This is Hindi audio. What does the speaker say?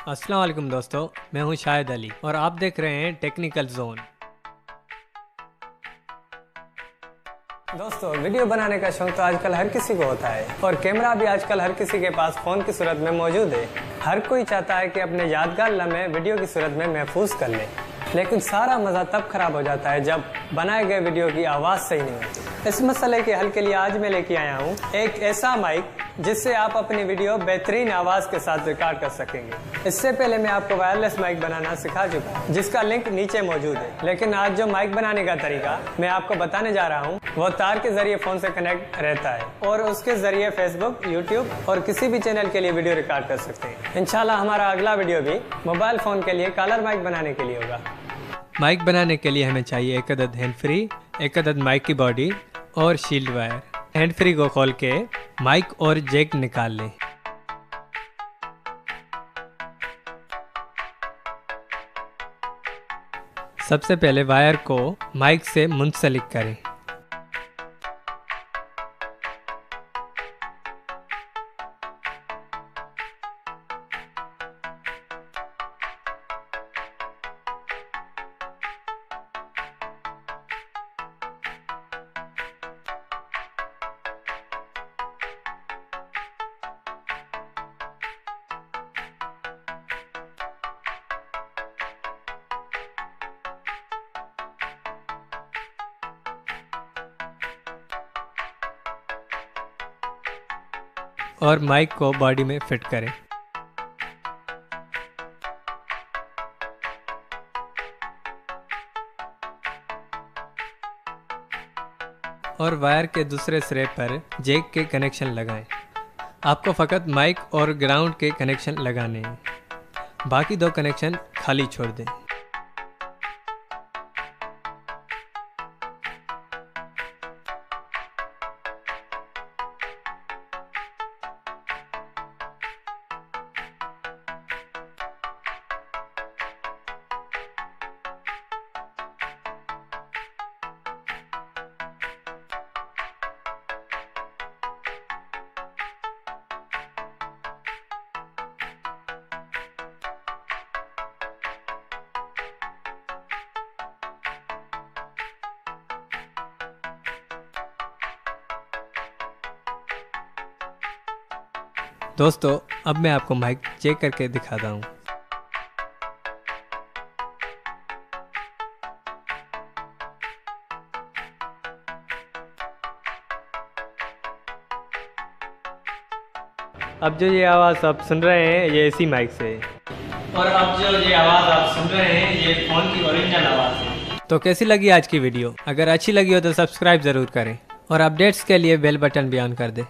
अस्सलाम वालेकुम दोस्तों, मैं हूं शाहिद अली और आप देख रहे हैं टेक्निकल जोन। दोस्तों, वीडियो बनाने का शौक तो आजकल हर किसी को होता है और कैमरा भी आजकल हर किसी के पास फोन की सूरत में मौजूद है। हर कोई चाहता है कि अपने यादगार लम्हे वीडियो की सूरत में महफूज कर ले, लेकिन सारा मजा तब खराब हो जाता है जब बनाए गए वीडियो की आवाज सही नहीं होती। इस मसले के हल के लिए आज मैं लेके आया हूँ एक ऐसा माइक जिससे आप अपनी वीडियो बेहतरीन आवाज के साथ रिकॉर्ड कर सकेंगे। इससे पहले मैं आपको वायरलेस माइक बनाना सिखा चुका हूँ, जिसका लिंक नीचे मौजूद है। लेकिन आज जो माइक बनाने का तरीका मैं आपको बताने जा रहा हूँ वो तार के जरिए फोन से कनेक्ट रहता है और उसके जरिए फेसबुक, यूट्यूब और किसी भी चैनल के लिए वीडियो रिकॉर्ड कर सकते हैं। इंशाल्लाह हमारा अगला वीडियो भी मोबाइल फोन के लिए कॉलर माइक बनाने के लिए होगा। माइक बनाने के लिए हमें चाहिए एक अदद हैंड फ्री, एक अदद माइक की बॉडी और शील्ड वायर। हैंड फ्री को खोल के माइक और जैक निकाल लें। सबसे पहले वायर को माइक से मुंसलिक करें। और माइक को बॉडी में फिट करें। और वायर के दूसरे सिरे पर जैक के कनेक्शन लगाएं। आपको फ़कत माइक और ग्राउंड के कनेक्शन लगाने हैं, बाकी दो कनेक्शन खाली छोड़ दें। दोस्तों, अब मैं आपको माइक चेक करके दिखाता हूँ। अब जो ये आवाज़ आप सुन रहे हैं ये इसी माइक से है। और अब जो ये आवाज़ आप सुन रहे हैं ये फ़ोन की ओरिजिनल आवाज़ है। तो कैसी लगी आज की वीडियो? अगर अच्छी लगी हो तो सब्सक्राइब ज़रूर करें और अपडेट्स के लिए बेल बटन भी ऑन कर दें।